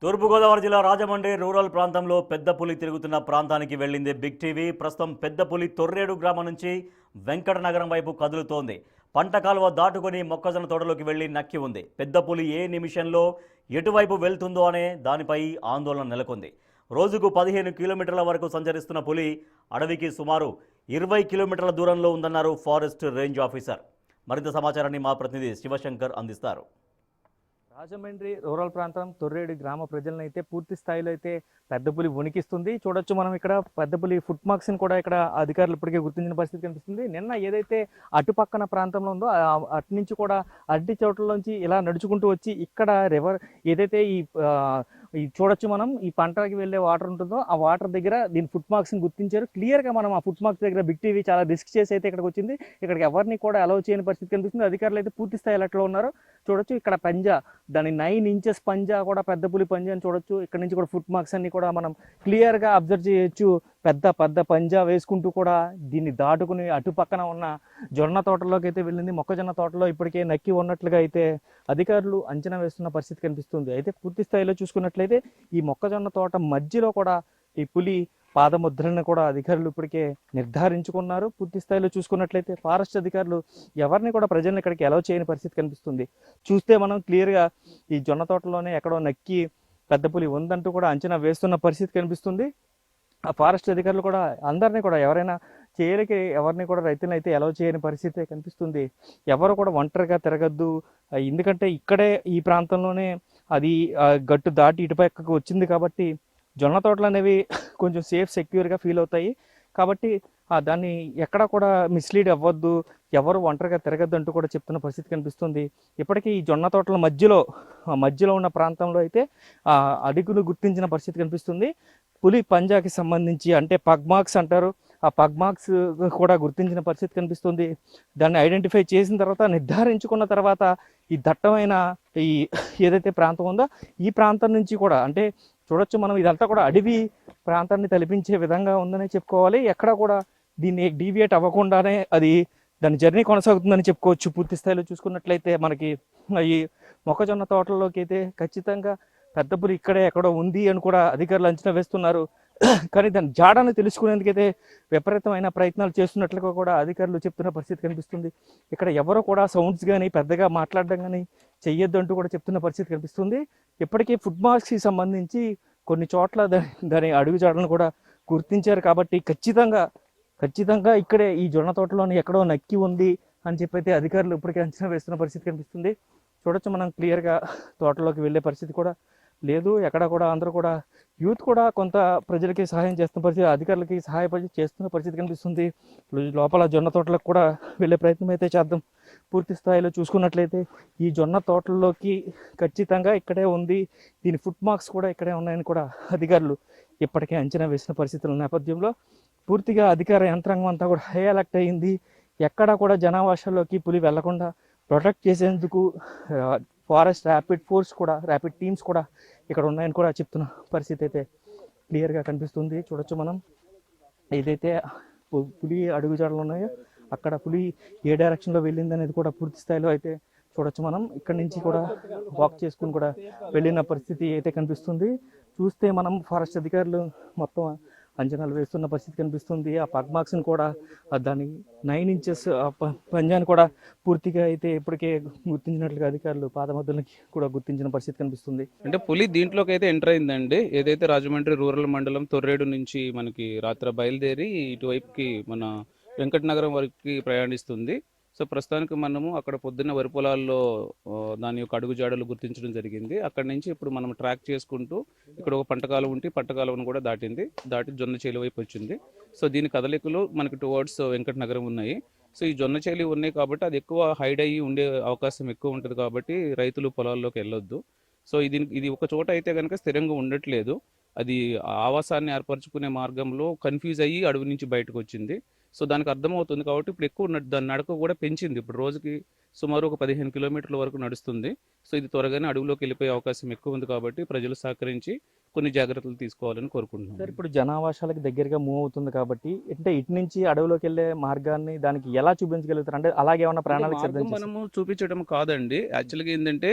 తూర్పుగోదావరి జిల్లా రాజమండ్రి రూరల్ ప్రాంతంలో పెద్ద పులి తిరుగుతున్న ప్రాంతానికి వెళ్ళింది బిగ్ టీవీ. ప్రస్తుతం పెద్ద పులి తొర్రేడు గ్రామం నుంచి వెంకటనగరం వైపు కదులుతోంది. పంట కాలువ దాటుకొని మొక్కజొన్న తోటలోకి వెళ్లి నక్కి ఉంది. పెద్ద పులి ఏ నిమిషంలో ఎటువైపు వెళ్తుందో అనే దానిపై ఆందోళన నెలకొంది. రోజుకు 15 కిలోమీటర్ల వరకు సంచరిస్తున్న పులి అడవికి సుమారు 20 కిలోమీటర్ల దూరంలో ఉందన్నారు ఫారెస్ట్ రేంజ్ ఆఫీసర్. మరింత సమాచారాన్ని మా ప్రతినిధి శివశంకర్ అందిస్తారు. రాజమండ్రి రూరల్ ప్రాంతం తొర్రేడు గ్రామ ప్రజలను అయితే పూర్తి స్థాయిలో అయితే పెద్ద పులి వణికిస్తుంది. చూడొచ్చు మనం ఇక్కడ పెద్ద పులి ఫుట్ మార్క్స్ని కూడా ఇక్కడ అధికారులు ఇప్పటికే గుర్తించిన పరిస్థితి కనిపిస్తుంది. నిన్న ఏదైతే అటుపక్కన ప్రాంతంలో ఉందో అటు నుంచి కూడా అడ్డి చోట్లలోంచి ఇలా నడుచుకుంటూ వచ్చి ఇక్కడ రివర్ ఏదైతే ఈ చూడొచ్చు మనం ఈ పంటకి వెళ్ళే వాటర్ ఉంటుందో ఆ వాటర్ దగ్గర దీని ఫుట్ మార్క్స్ని గుర్తించారు. క్లియర్గా మనం ఆ ఫుట్ మార్క్స్ దగ్గర బిగ్ టీవీ చాలా రిస్క్ చేసి అయితే ఇక్కడికి వచ్చింది. ఇక్కడికి ఎవరిని కూడా అలౌ చేయని పరిస్థితి కనిపిస్తుంది. అధికారులు అయితే పూర్తి స్థాయి అలర్ట్లో ఉన్నారు. చూడొచ్చు ఇక్కడ పంజా, దాని 9 ఇంచెస్ పంజా కూడా పెద్ద పులి పంజా అని చూడొచ్చు. ఇక్కడ నుంచి కూడా ఫుట్ మార్క్స్ అన్ని కూడా మనం క్లియర్గా అబ్జర్వ్ చేయొచ్చు. పెద్ద పెద్ద పంజా వేసుకుంటూ కూడా దీన్ని దాటుకుని అటు పక్కన ఉన్న జొన్న తోటలోకి అయితే వెళ్ళింది. మొక్కజొన్న తోటలో ఇప్పటికే నక్కి ఉన్నట్లుగా అయితే అధికారులు అంచనా వేస్తున్న పరిస్థితి కనిపిస్తుంది. అయితే పూర్తి స్థాయిలో చూసుకున్నట్లయితే ఈ మొక్కజొన్న తోట మధ్యలో కూడా ఈ పులి పాదముద్రను కూడా అధికారులు ఇప్పటికే నిర్ధారించుకున్నారు. పూర్తి స్థాయిలో చూసుకున్నట్లయితే ఫారెస్ట్ అధికారులు ఎవరిని కూడా ప్రజలను ఇక్కడికి అలౌ చేయని పరిస్థితి కనిపిస్తుంది. చూస్తే మనం క్లియర్గా ఈ జొన్న తోటలోనే ఎక్కడో నక్కి పెద్ద పులి ఉందంటూ కూడా అంచనా వేస్తున్న పరిస్థితి కనిపిస్తుంది. ఆ ఫారెస్ట్ అధికారులు కూడా అందరినీ కూడా ఎవరైనా చేయలేక ఎవరిని కూడా రైతులను అయితే అలౌ చేయని పరిస్థితి కనిపిస్తుంది. ఎవరు కూడా ఒంటరిగా తిరగద్దు, ఎందుకంటే ఇక్కడే ఈ ప్రాంతంలోనే అది గట్టు దాటి ఇటుపక్కకు వచ్చింది కాబట్టి జొన్న తోటలు అనేవి కొంచెం సేఫ్ సెక్యూర్గా ఫీల్ అవుతాయి. కాబట్టి దాన్ని ఎక్కడ కూడా మిస్లీడ్ అవ్వద్దు, ఎవరు ఒంటరిగా తిరగద్దు అంటూ కూడా చెప్తున్న పరిస్థితి కనిపిస్తుంది. ఇప్పటికీ ఈ జొన్న తోటల మధ్యలో ఉన్న ప్రాంతంలో అయితే అడుగులు గుర్తించిన పరిస్థితి కనిపిస్తుంది. పులి పంజాకి సంబంధించి అంటే పగ్ మార్క్స్ అంటారు, ఆ పగ్ మార్క్స్ కూడా గుర్తించిన పరిస్థితి కనిపిస్తుంది. దాన్ని ఐడెంటిఫై చేసిన తర్వాత నిర్ధారించుకున్న తర్వాత ఈ దట్టమైన ఈ ఏదైతే ప్రాంతం ఉందో ఈ ప్రాంతం నుంచి కూడా అంటే చూడొచ్చు మనం ఇదంతా కూడా అడవి ప్రాంతాన్ని తలపించే విధంగా ఉందని చెప్పుకోవాలి. ఎక్కడ కూడా దీన్ని డీవియేట్ అవ్వకుండానే అది దాని జర్నీ కొనసాగుతుందని చెప్పుకోవచ్చు. పూర్తి స్థాయిలో చూసుకున్నట్లయితే మనకి ఈ మొక్కజొన్న తోటల్లోకి అయితే ఖచ్చితంగా పెద్ద పులి ఇక్కడే ఎక్కడో ఉంది అని కూడా అధికారులు అంచనా వేస్తున్నారు. కానీ దాని జాడను తెలుసుకునేందుకైతే విపరీతమైన ప్రయత్నాలు చేస్తున్నట్లుగా కూడా అధికారులు చెప్తున్న పరిస్థితి కనిపిస్తుంది. ఇక్కడ ఎవరో కూడా సౌండ్స్ కానీ పెద్దగా మాట్లాడడం కానీ చెయ్యొద్దు అంటూ కూడా చెప్తున్న పరిస్థితి కనిపిస్తుంది. ఇప్పటికీ ఫుడ్ మార్క్స్కి సంబంధించి కొన్ని చోట్ల దాని అడుగు జాడలను కూడా గుర్తించారు కాబట్టి ఖచ్చితంగా ఇక్కడే ఈ జొన్న తోటలోని ఎక్కడో నక్కి ఉంది అని చెప్పైతే అధికారులు ఇప్పటికే అంచనా వేస్తున్న పరిస్థితి కనిపిస్తుంది. చూడొచ్చు మనం క్లియర్గా తోటలోకి వెళ్ళే పరిస్థితి కూడా లేదు. ఎక్కడ కూడా అందరూ కూడా యూత్ కూడా కొంత ప్రజలకి సహాయం చేస్తున్న పరిస్థితి, అధికారులకి సహాయపడి చేస్తున్న పరిస్థితి కనిపిస్తుంది. లోపల జొన్న తోటలకు కూడా వెళ్ళే ప్రయత్నం అయితే చేద్దాం. పూర్తి స్థాయిలో చూసుకున్నట్లయితే ఈ జొన్న తోటల్లోకి ఖచ్చితంగా ఇక్కడే ఉంది, దీని ఫుట్ మార్క్స్ కూడా ఇక్కడే ఉన్నాయని కూడా అధికారులు ఇప్పటికే అంచనా వేసిన పరిస్థితుల నేపథ్యంలో పూర్తిగా అధికార యంత్రాంగం అంతా కూడా హై అలర్ట్ అయింది. ఎక్కడా కూడా జనావాసాల్లోకి పులి వెళ్లకుండా ప్రొటెక్ట్ చేసేందుకు ఫారెస్ట్ ర్యాపిడ్ టీమ్స్ కూడా ఇక్కడ ఉన్నాయని కూడా చెప్తున్న పరిస్థితి అయితే క్లియర్గా కనిపిస్తుంది. చూడొచ్చు మనం ఏదైతే పులి అడుగుజాడలు ఉన్నాయో అక్కడ పులి ఏ డైరెక్షన్లో వెళ్ళింది అనేది కూడా పూర్తి స్థాయిలో అయితే చూడొచ్చు. మనం ఇక్కడ నుంచి కూడా వాక్ చేసుకుని కూడా వెళ్ళిన పరిస్థితి అయితే కనిపిస్తుంది. చూస్తే మనం ఫారెస్ట్ అధికారులు మొత్తం అంచనాలు వేస్తున్న పరిస్థితి కనిపిస్తుంది. ఆ పగ్ మార్క్స్ని కూడా దాని 9 ఇంచెస్ పంజాని కూడా పూర్తిగా అయితే ఇప్పటికే గుర్తించినట్లుగా అధికారులు పాదమద్దులకి కూడా గుర్తించిన పరిస్థితి కనిపిస్తుంది. అంటే పులి దీంట్లోకి అయితే ఎంటర్ అయిందండి. ఏదైతే రాజమండ్రి రూరల్ మండలం తొర్రేడు నుంచి మనకి రాత్రి బయలుదేరి ఇటువైపుకి మన వెంకటనగరం వరకు ప్రయాణిస్తుంది. సో ప్రస్తుతానికి మనము అక్కడ పొద్దున్న వరి పొలాల్లో దాని యొక్క అడుగుజాడలు గుర్తించడం జరిగింది. అక్కడ నుంచి ఇప్పుడు మనం ట్రాక్ చేసుకుంటూ ఇక్కడ ఒక పంటకాలం ఉంటే పంటకాలను కూడా దాటి జొన్న చేలి వైపు వచ్చింది. సో దీని కదలికలు మనకి టువర్డ్స్ వెంకటనగరం ఉన్నాయి. సో ఈ జొన్న చేలి ఉన్నాయి కాబట్టి అది ఎక్కువ హైడ్ అయ్యి ఉండే అవకాశం ఎక్కువ ఉంటుంది కాబట్టి రైతులు పొలాల్లోకి వెళ్ళొద్దు. సో ఇది ఒక చోట అయితే కనుక స్థిరంగా ఉండట్లేదు, అది ఆవాసాన్ని ఏర్పరచుకునే మార్గంలో కన్ఫ్యూజ్ అయ్యి అడవి నుంచి బయటకు వచ్చింది. సో దానికి అర్థమవుతుంది కాబట్టి ఇప్పుడు ఎక్కువ దాని నడక కూడా పెంచింది. ఇప్పుడు రోజుకి సుమారు ఒక 15 కిలోమీటర్ల వరకు నడుస్తుంది. సో ఇది త్వరగానే అడవిలోకి వెళ్ళిపోయే అవకాశం ఎక్కువ ఉంది కాబట్టి ప్రజలు సహకరించి కొన్ని జాగ్రత్తలు తీసుకోవాలని సార్ కోరుకుంటున్నాం. ఇప్పుడు జనావాసాలకు దగ్గరగా మూవ్ అవుతుంది కాబట్టి అంటే ఇటు నుంచి అడవిలోకి వెళ్ళే మార్గాన్ని దానికి ఎలా చూపించగలుగుతారు? అంటే అలాగే ఏమన్నా అంటే ప్రణాళిక మార్గం సిద్ధం చేశారు? మనము చూపించడం కాదండి. యాక్చువల్‌గా ఏందంటే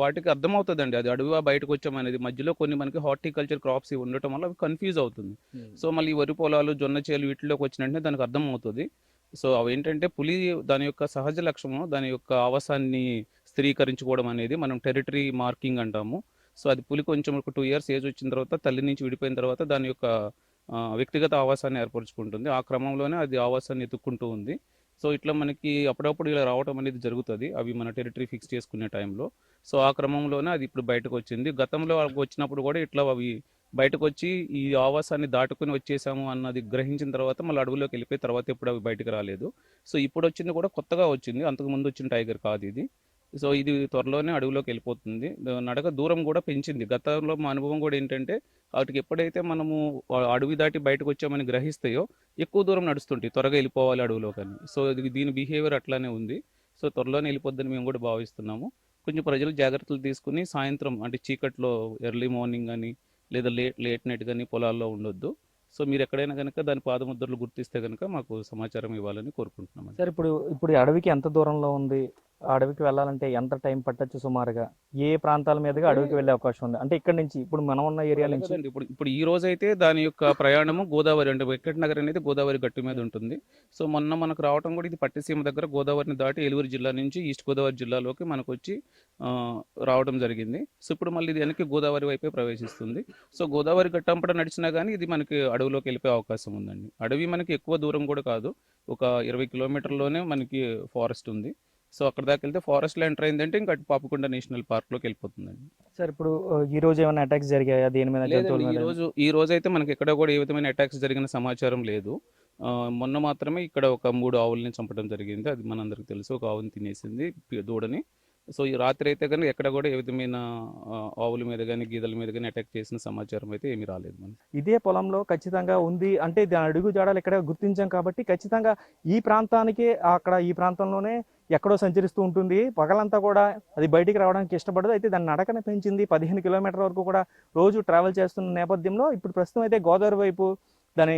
వాటికి అర్థమవుతదండి. అది అడవివా బయటకు వచ్చామనేది. మధ్యలో కొన్ని మనకి హార్టికల్చర్ క్రాప్స్ ఇవి ఉండటం వల్ల అవి కన్‌ఫ్యూజ్ అవుతుంది. సో, మళ్ళీ వరి పొలాలు, జొన్న చేలు వీటిలోకి వచ్చిన వెంటనే దానికి అర్థమవుతది. సో, అవేంటంటే పులి దాని యొక్క సహజ లక్షణం, దాని యొక్క ఆవాసాన్ని స్థిరీకరించుకోవడం అనేది మనం టెరిటరీ మార్కింగ్ అంటాము. సో, అది పులి కొంచెం ఒక 2 ఇయర్స్ ఏజ్ వచ్చిన తర్వాత తల్లి నుంచి విడిపోయిన తర్వాత దాని యొక్క వ్యక్తిగత ఆవాసాన్ని ఏర్పరుచుకుంటుంది. ఆ క్రమంలోనే అది ఆవాసాన్ని ఎతుక్కుంటూ ఉంది. సో, ఇట్లా మనకి అప్పుడప్పుడు ఇలా రావటం అనేది జరుగుతది. అవి మన టెరిటరీ ఫిక్స్ చేసుకునే టైంలో. సో, ఆ క్రమంలోనే అది ఇప్పుడు బయటకొచ్చింది. గతంలో అవి వచ్చినప్పుడు కూడా ఇట్లా అవి బయటకొచ్చి ఈ ఆవాసాన్ని దాటుకొని వచ్చేసాము అన్నది గ్రహించిన తర్వాత మళ్ళీ అడవిలోకి వెళ్ళిపోయి తర్వాత ఎప్పుడు అవి బయటకు రాలేదు. సో, ఇప్పుడొచ్చింది కూడా కొత్తగా వచ్చింది. అంతకుముందు వచ్చిన టైగర్ కాదు ఇది. సో, ఇది త్వరలోనే అడవిలోకి వెళ్ళిపోతుంది. నడక దూరం కూడా పెంచింది. గతంలో మా అనుభవం కూడా ఏంటంటే వాటికి ఎప్పుడైతే మనము అడవి దాటి బయటకు వచ్చామని గ్రహిస్తాయో ఎక్కువ దూరం నడుస్తుంటాయి. త్వరగా వెళ్ళిపోవాలి అడవిలోకని. సో, దీని బిహేవియర్ అట్లానే ఉంది. సో, త్వరలోనే వెళ్ళిపోద్దని మేము కూడా భావిస్తున్నాము. కొంచెం ప్రజలు జాగ్రత్తలు తీసుకుని సాయంత్రం అంటే చీకట్లో ఎర్లీ మార్నింగ్ గాని లేదా లేట్ నైట్ గాని పొలాల్లో ఉండొద్దు. సో, మీరు ఎక్కడైనా గనుక దాని పాదముద్రలు గుర్తిస్తే గనుక మాకు సమాచారం ఇవ్వాలని కోరుకుంటున్నామండి. సార్ ఇప్పుడు ఈ అడవికి ఎంత దూరంలో ఉంది? ఆ అడవికి వెళ్ళాలంటే ఎంత టైం పట్టొచ్చు సుమారుగా? ఏ ప్రాంతాల మీదుగా అడవికి వెళ్ళే అవకాశం ఉంది? అంటే ఇక్కడ నుంచి ఇప్పుడు మనం ఉన్న ఏరియా నుంచి కదండి. ఇప్పుడు ఈ రోజైతే దాని యొక్క ప్రయాణము గోదావరి అంటే వెంకటనగర్ అనేది గోదావరి గట్టు మీద ఉంటుంది. సో, మొన్న మనకు రావటం కూడా ఇది పట్టిసీమ దగ్గర గోదావరిని దాటి ఏలూరు జిల్లా నుంచి ఈస్ట్ గోదావరి జిల్లాలోకి మనకొచ్చి రావడం జరిగింది. సో, ఇప్పుడు మళ్ళీ ఇది వెనక్కి గోదావరి వైపే ప్రవేశిస్తుంది. సో, గోదావరి గట్టంపట నడిచినా కానీ ఇది మనకి అడవిలోకి వెళ్ళిపోయే అవకాశం ఉందండి. అడవి మనకి ఎక్కువ దూరం కూడా కాదు. ఒక 20 కిలోమీటర్లోనే మనకి ఫారెస్ట్ ఉంది. సో, అక్కడ దాకా వెళ్తే ఫారెస్ట్లో ఎంటర్ అయిందంటే ఇంకా అటు పాపికొండ నేషనల్ పార్క్లోకి వెళ్ళిపోతుందండి. సార్ ఇప్పుడు ఈ రోజు ఏమైనా అటాక్స్ జరిగాయా దేని మీద? జంతువుల లేదండి, మీద? ఈ రోజైతే మనకి ఎక్కడ కూడా ఏ విధమైన అటాక్స్ జరిగిన సమాచారం లేదు. మొన్న మాత్రమే ఇక్కడ ఒక 3 ఆవుల్ని చంపడం జరిగింది. అది మనందరికి తెలుసు. ఒక ఆవుని తినేసింది దూడని. సో, ఈ రాత్రి అయితే కానీ ఎక్కడ కూడా ఏ విధమైన ఆవుల మీద కానీ గీదల మీద కానీ అటాక్ చేసిన సమాచారం అయితే ఏమీ రాలేదు మనకి. ఇదే పొలంలో ఖచ్చితంగా ఉంది అంటే దాని అడుగు జాడలు ఇక్కడ గుర్తించాం కాబట్టి ఖచ్చితంగా ఈ ప్రాంతానికి అక్కడ ఈ ప్రాంతంలోనే ఎక్కడో సంచరిస్తూ ఉంటుంది. పగలంతా కూడా అది బయటికి రావడానికి ఇష్టపడదు. అయితే దాన్ని నడకన పెంచింది 15 కిలోమీటర్ల వరకు కూడా రోజు ట్రావెల్ చేస్తున్న నేపథ్యంలో ఇప్పుడు ప్రస్తుతం అయితే గోదావరి వైపు దాని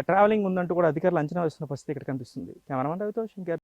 ట్రావెలింగ్ ఉందంటూ కూడా అధికారులు అంచనా వేస్తున్న పరిస్థితి ఇక్కడ కనిపిస్తుంది. కెమెరామెన్ రవితో శంకర్.